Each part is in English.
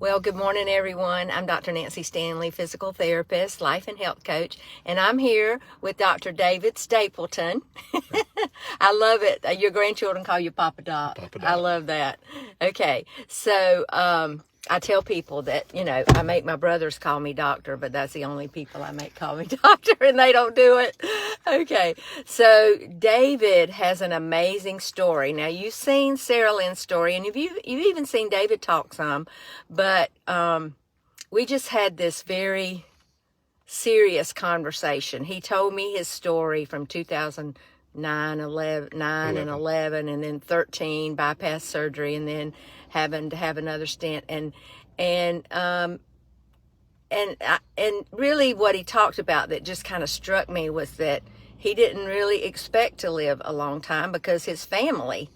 Well, good morning, everyone. I'm Dr. Nancy Stanley, physical therapist, life and health coach, and I'm here with Dr. David Stapleton. I love it. Your grandchildren call you Papa Doc. Papa Doc. I love that. Okay, so I tell people that, I make my brothers call me doctor, but that's the only people I make call me doctor, and they don't do it. Okay, so David has an amazing story. Now, you've seen Sarah Lynn's story, and you've even seen David talk some, but we just had this very serious conversation. He told me his story from 2009, 11, and then 13 bypass surgery, and then having to have another stent, and really what he talked about that just kind of struck me was that he didn't really expect to live a long time because his family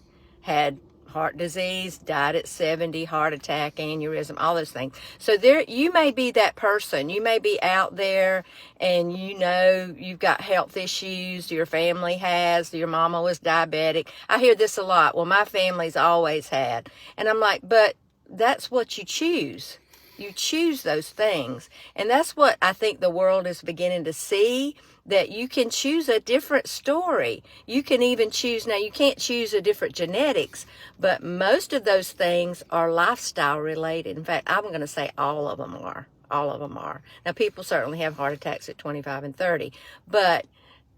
had heart disease, died at 70, heart attack, aneurysm, all those things. So there, you may be that person. You may be out there and you've got health issues, your family has, your mama was diabetic. I hear this a lot. Well, my family's always had. And I'm like, but that's what you choose. You choose those things. And that's what I think the world is beginning to see, that you can choose a different story. You can even choose, now you can't choose a different genetics, but most of those things are lifestyle related. In fact, I'm going to say all of them are. All of them are. Now, people certainly have heart attacks at 25 and 30, but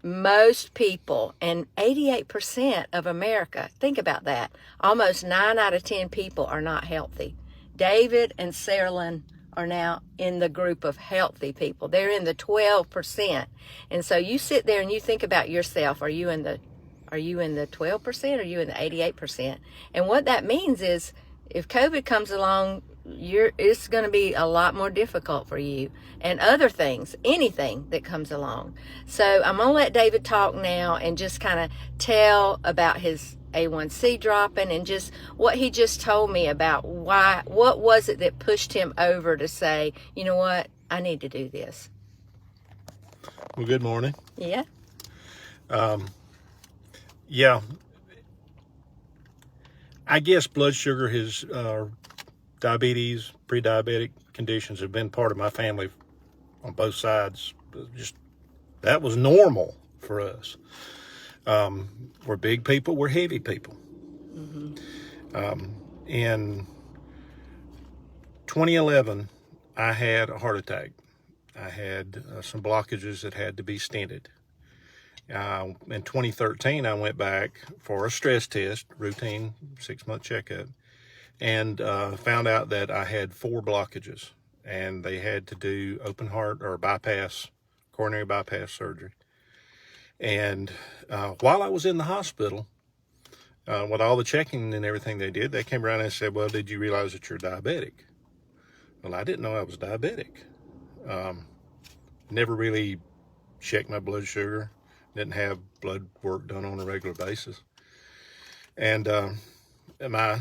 most people, and 88% of America, think about that, almost 9 out of 10 people are not healthy. David and Sarah Lynn are now in the group of healthy people. They're in the 12%. And so you sit there and you think about yourself. Are you in the 12%? Or are you in the 88%? And what that means is if COVID comes along, it's going to be a lot more difficult for you, and other things, anything that comes along. So I'm going to let David talk now and just kind of tell about his A1C dropping and just what he just told me about what was it that pushed him over to say, you know what, I need to do this. Well, good morning. Yeah. Yeah. I guess blood sugar, his diabetes, pre-diabetic conditions have been part of my family on both sides. Just that was normal for us. We're big people, we're heavy people. Mm-hmm. In 2011, I had a heart attack. I had some blockages that had to be stented. In 2013, I went back for a stress test, routine 6-month checkup, and found out that I had 4 blockages, and they had to do open heart or coronary bypass surgery. And while I was in the hospital, with all the checking and everything they did, they came around and said, well, did you realize that you're diabetic? Well, I didn't know I was diabetic. Never really checked my blood sugar. Didn't have blood work done on a regular basis. And my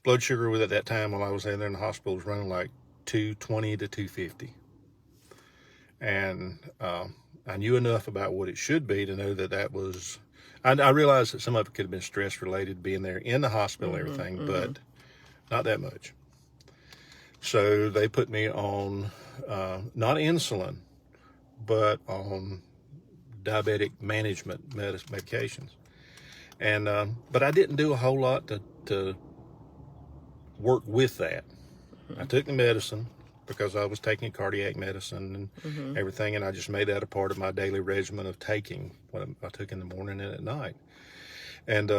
blood sugar at that time while I was in there in the hospital was running like 220 to 250. And I knew enough about what it should be to know that was, I realized that some of it could have been stress related, being there in the hospital and everything, but not that much. So they put me on, not insulin, but on diabetic management medications. And, but I didn't do a whole lot to work with that. I took the medicine because I was taking cardiac medicine and everything, and I just made that a part of my daily regimen of taking what I took in the morning and at night. And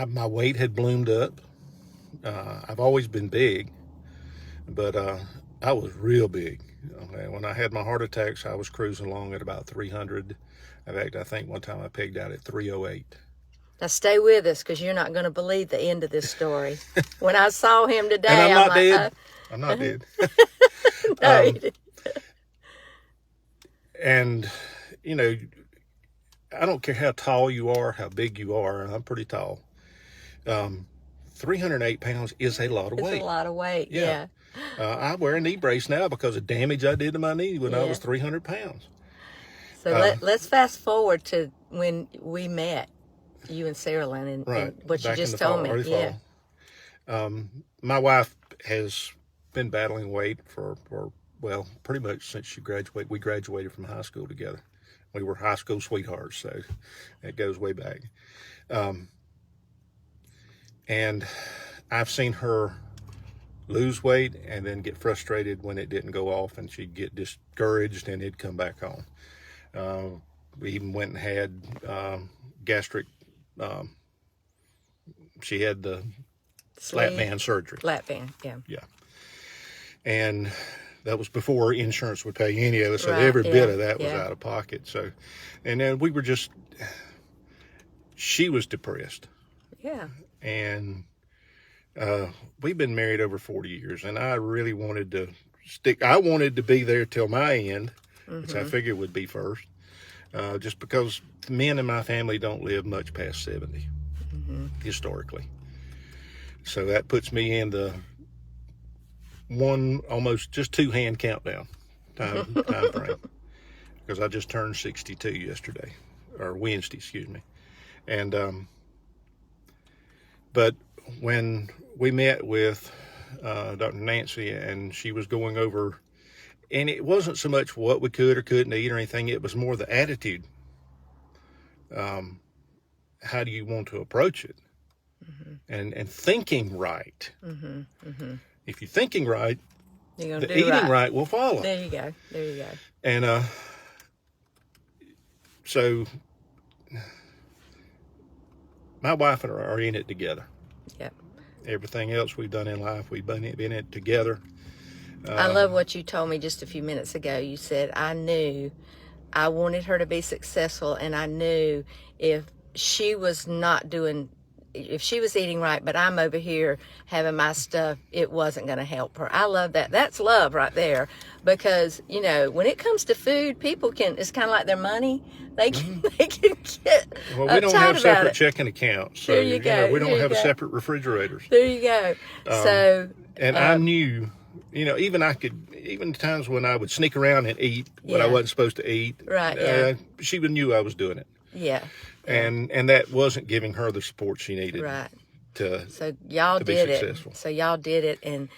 my weight had bloomed up. I've always been big, but I was real big. Okay, when I had my heart attacks, I was cruising along at about 300. In fact, I think one time I pegged out at 308. Now stay with us, because you're not going to believe the end of this story. When I saw him today, and I'm not like, dead. I'm not dead. No, he didn't. And, I don't care how tall you are, how big you are, and I'm pretty tall. 308 pounds is a lot of weight. It's a lot of weight, yeah. I wear a knee brace now because of damage I did to my knee when I was 300 pounds. So let's fast forward to when we met. you and Sarah Lynn and, Right. and what you Back in just the told fall, me. early Yeah. fall. My wife has been battling weight for well, pretty much since she graduated. We graduated from high school together. We were high school sweethearts, so it goes way back. And I've seen her lose weight and then get frustrated when it didn't go off, and she'd get discouraged and it'd come back on. We even went and had gastric, she had the lap band surgery. Lap band, yeah. Yeah. And that was before insurance would pay any of it, so Right, every yeah, bit of that was yeah. out of pocket. So, and then we were just, she was depressed. Yeah. And we've been married over 40 years, and I really wanted to I wanted to be there till my end, which I figured would be first, just because men in my family don't live much past 70, historically. So that puts me in the almost just 2-hand countdown time frame, because I just turned 62 yesterday, or Wednesday, excuse me. And but when we met with Dr. Nancy, and she was going over, and it wasn't so much what we could or couldn't eat or anything, it was more the attitude. How do you want to approach it? And thinking right. If you're thinking right, You're the eating right will follow. There you go. There you go. And so my wife and I are in it together. Yep. Everything else we've done in life, we've been in it together. I love what you told me just a few minutes ago. You said, I knew I wanted her to be successful, and I knew if she was not doing, if she was eating right, but I'm over here having my stuff, it wasn't going to help her. I love that. That's love right there. Because, you know, when it comes to food, people can, it's kind of like their money. They can, they can get Well, we don't have uptight about separate it. checking accounts. So, There you go. we don't There you have go. separate refrigerators. There you go. So, And I knew, you know, even times when I would sneak around and eat what I Yeah. wasn't supposed to eat, Right, yeah. she knew I was doing it. yeah. And that wasn't giving her the support she needed. Right. To So y'all to be did it. successful. So y'all did it, and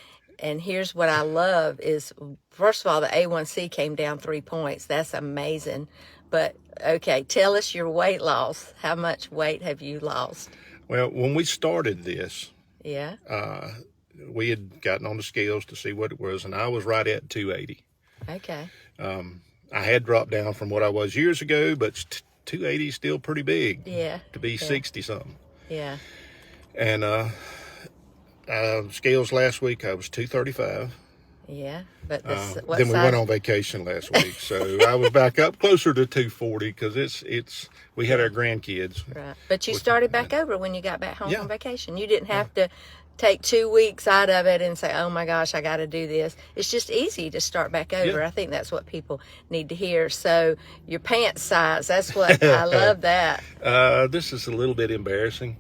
here's what I love is, first of all, the A1C came down 3 points. That's amazing. But okay, tell us your weight loss. How much weight have you lost? Well, when we started this, Yeah. we had gotten on the scales to see what it was, and I was right at 280. Okay. I had dropped down from what I was years ago, but 280 is still pretty big. Yeah. To be 60 something. Yeah. And scales last week, I was 235. Yeah. But this, what Then we size? went on vacation last week, so I was back up closer to 240 because we had our grandkids. Right. But you started back over when you got back home Yeah. from vacation. You didn't have to take 2 weeks out of it and say, oh my gosh, I got to do this. It's just easy to start back over. Yeah. I think that's what people need to hear. So your pants size, that's what I love that. This is a little bit embarrassing.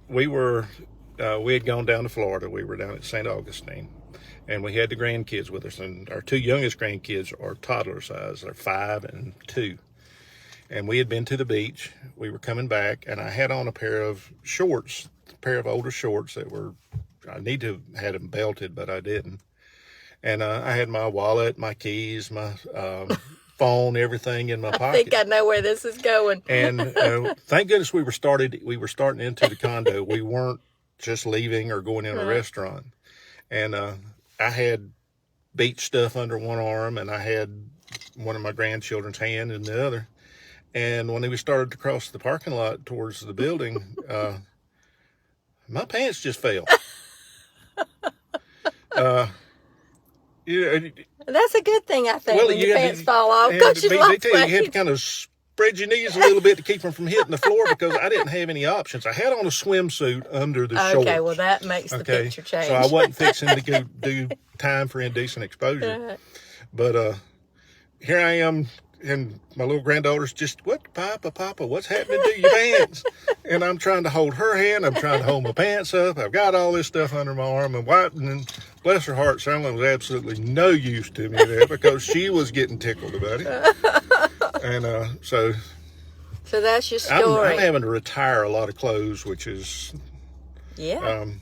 We had gone down to Florida. We were down at St. Augustine, and we had the grandkids with us. And our 2 youngest grandkids are toddler size. They're 5 and 2. And we had been to the beach. We were coming back, and I had on a pair of older shorts that I need to have had them belted, but I didn't. And I had my wallet, my keys, my phone, everything in my pocket. I think I know where this is going. And thank goodness we were starting into the condo. We weren't just leaving or going in a restaurant. And I had beach stuff under one arm, and I had one of my grandchildren's hand in the other. And when we started to cross the parking lot towards the building, my pants just fell. That's a good thing, I think, Well, when you your had pants to- fall off. and Because you they lost tell you had to weight. kind of spread your knees a little bit to keep them from hitting the floor because I didn't have any options. I had on a swimsuit under the shorts. Okay, well, that makes the picture change. So I wasn't fixing to go do time for indecent exposure. But here I am, and my little granddaughter's just, what, Papa, what's happening to your pants? And I'm trying to hold her hand. I'm trying to hold my pants up. I've got all this stuff under my arm and wiping. And bless her heart, Sarah was absolutely no use to me there because she was getting tickled about it. And so So that's your story. I'm having to retire a lot of clothes, which is and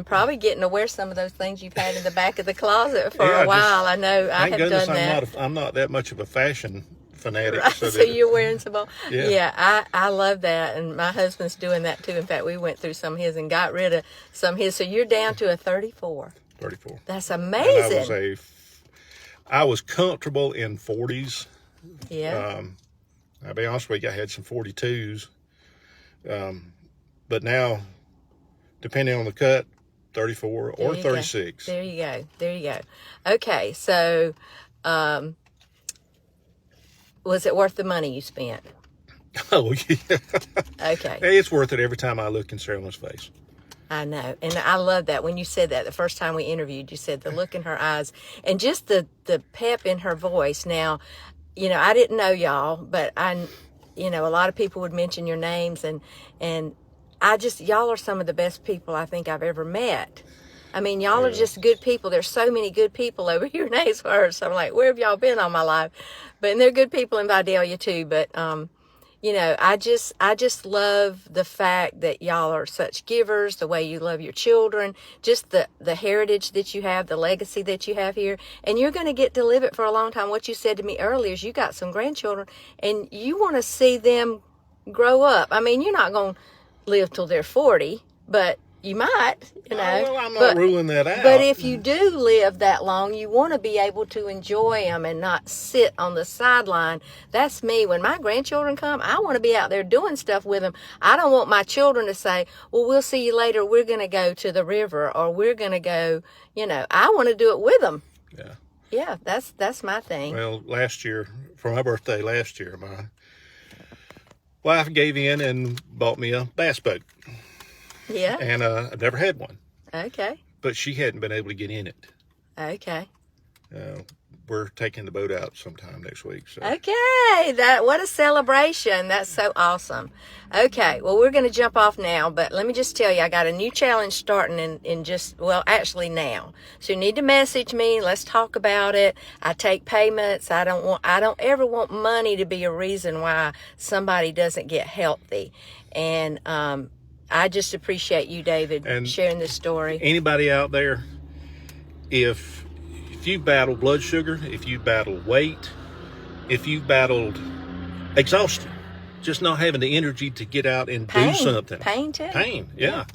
probably getting to wear some of those things you've had in the back of the closet for Yeah, a while. I know I have done that. I'm not that much of a fashion fanatic. Right, so you're wearing some old. Yeah. I love that, and my husband's doing that too. In fact, we went through some of his and got rid of some of his. So you're down to a 34. 34. That's amazing. And I was comfortable in 40s. Yeah. I'll be honest with you, I had some 42s. But now, depending on the cut, 34 or 36. There you go. There you go. Okay, so was it worth the money you spent? Oh, yeah. Okay. It's worth it every time I look in Sarah Lynn's face. I know. And I love that. When you said that the first time we interviewed, you said the look in her eyes and just the pep in her voice. Now, I didn't know y'all, but a lot of people would mention your names and y'all are some of the best people I think I've ever met. I mean, y'all are just good people. There's so many good people over here in Azehurst. So I'm like, where have y'all been all my life? And they're good people in Vidalia too. But, I just love the fact that y'all are such givers, the way you love your children, just the heritage that you have, the legacy that you have here. And you're going to get to live it for a long time. What you said to me earlier is you got some grandchildren and you want to see them grow up. I mean, you're not going to live till they're 40, but you might, Well, I'm not ruling that out. But if you do live that long, you want to be able to enjoy them and not sit on the sideline. That's me. When my grandchildren come, I want to be out there doing stuff with them. I don't want my children to say, well, we'll see you later. We're going to go to the river or we're going to go, I want to do it with them. Yeah. Yeah, that's my thing. Well, last year, for my birthday last year, my wife gave in and bought me a bass boat. Yeah. And I've never had one. Okay. But she hadn't been able to get in it. Okay. We're taking the boat out sometime next week. So. Okay. What a celebration. That's so awesome. Okay. Well, we're going to jump off now, but let me just tell you, I got a new challenge starting actually now. So you need to message me. Let's talk about it. I take payments. I don't ever want money to be a reason why somebody doesn't get healthy. And, I just appreciate you, David, and sharing this story. Anybody out there, if you battle blood sugar, if you battle weight, if you battled exhaustion, just not having the energy to get out and do something. Pain too. Pain, yeah.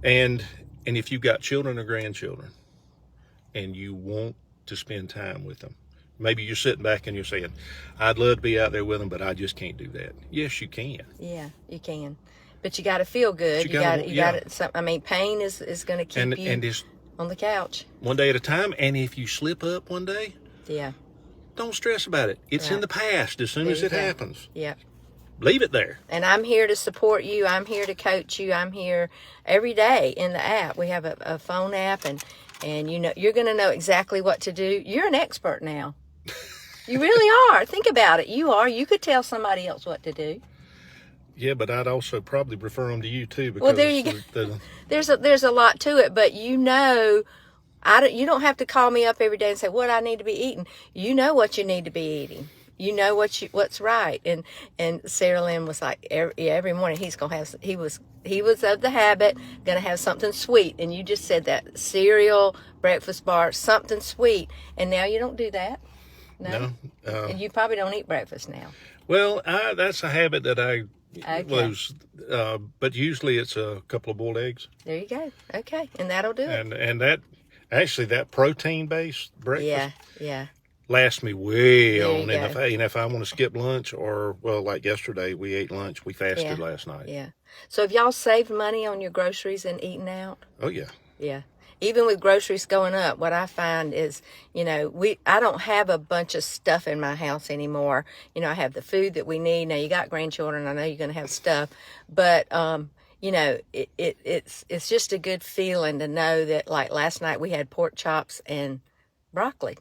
And if you've got children or grandchildren and you want to spend time with them, maybe you're sitting back and you're saying, I'd love to be out there with them, but I just can't do that. Yes, you can. Yeah, you can. But you got to feel good. You got to. I mean, pain is going to keep you on the couch. One day at a time. And if you slip up one day, don't stress about it. It's in the past. As soon as it happens, leave it there. And I'm here to support you. I'm here to coach you. I'm here every day in the app. We have a phone app, and you're going to know exactly what to do. You're an expert now. You really are. Think about it. You are. You could tell somebody else what to do. Yeah, but I'd also probably refer them to you too. Because well, there you go. There's a lot to it, but you don't have to call me up every day and say what I need to be eating. You know what you need to be eating. You know what's right. And Sarah Lynn was like every morning he was of the habit gonna have something sweet, and you just said that cereal, breakfast bar, something sweet, and now you don't do that. No. And you probably don't eat breakfast now. Well, that's a habit that I lose, but usually it's a couple of boiled eggs. There you go. Okay, and that'll do it. And that protein-based breakfast lasts me way on. And if I want to skip lunch, or like yesterday, we ate lunch. We fasted last night. Yeah. So have y'all saved money on your groceries and eating out? Oh yeah. Yeah. Even with groceries going up, what I find is, I don't have a bunch of stuff in my house anymore. I have the food that we need. Now, you got grandchildren. I know you're going to have stuff. But, it's just a good feeling to know that, like last night, we had pork chops and broccoli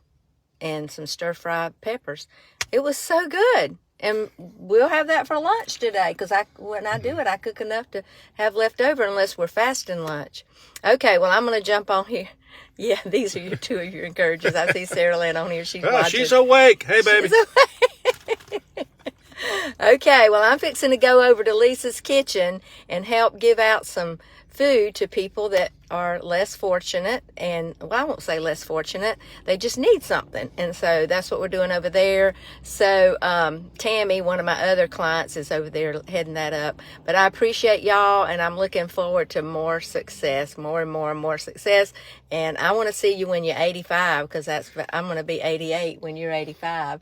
and some stir-fried peppers. It was so good. And we'll have that for lunch today, because when I do it, I cook enough to have left over unless we're fasting lunch. Okay, well, I'm going to jump on here. Yeah, these are two of your encouragers. I see Sarah Lynn on here. She's watching. She's awake. Hey, baby. Okay, well, I'm fixing to go over to Lisa's kitchen and help give out some food to people that are less fortunate. And, well, I won't say less fortunate. They just need something. And so that's what we're doing over there. So Tammy, one of my other clients, is over there heading that up. But I appreciate y'all, and I'm looking forward to more success, more and more and more success. And I want to see you when you're 85, because I'm going to be 88 when you're 85.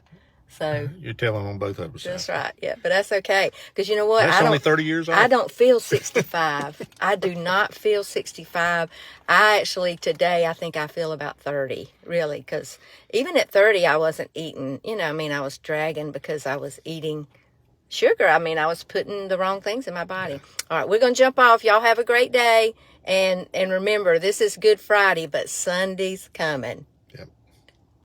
So You're telling on both of us. that's right. Yeah, but that's okay. Because you know what? That's only 30 years old. I don't feel 65. I do not feel 65. I actually, today, I think I feel about 30, really. Because even at 30, I wasn't eating, I was dragging because I was eating sugar. I was putting the wrong things in my body. All right, we're going to jump off. Y'all have a great day. And remember, this is Good Friday, but Sunday's coming.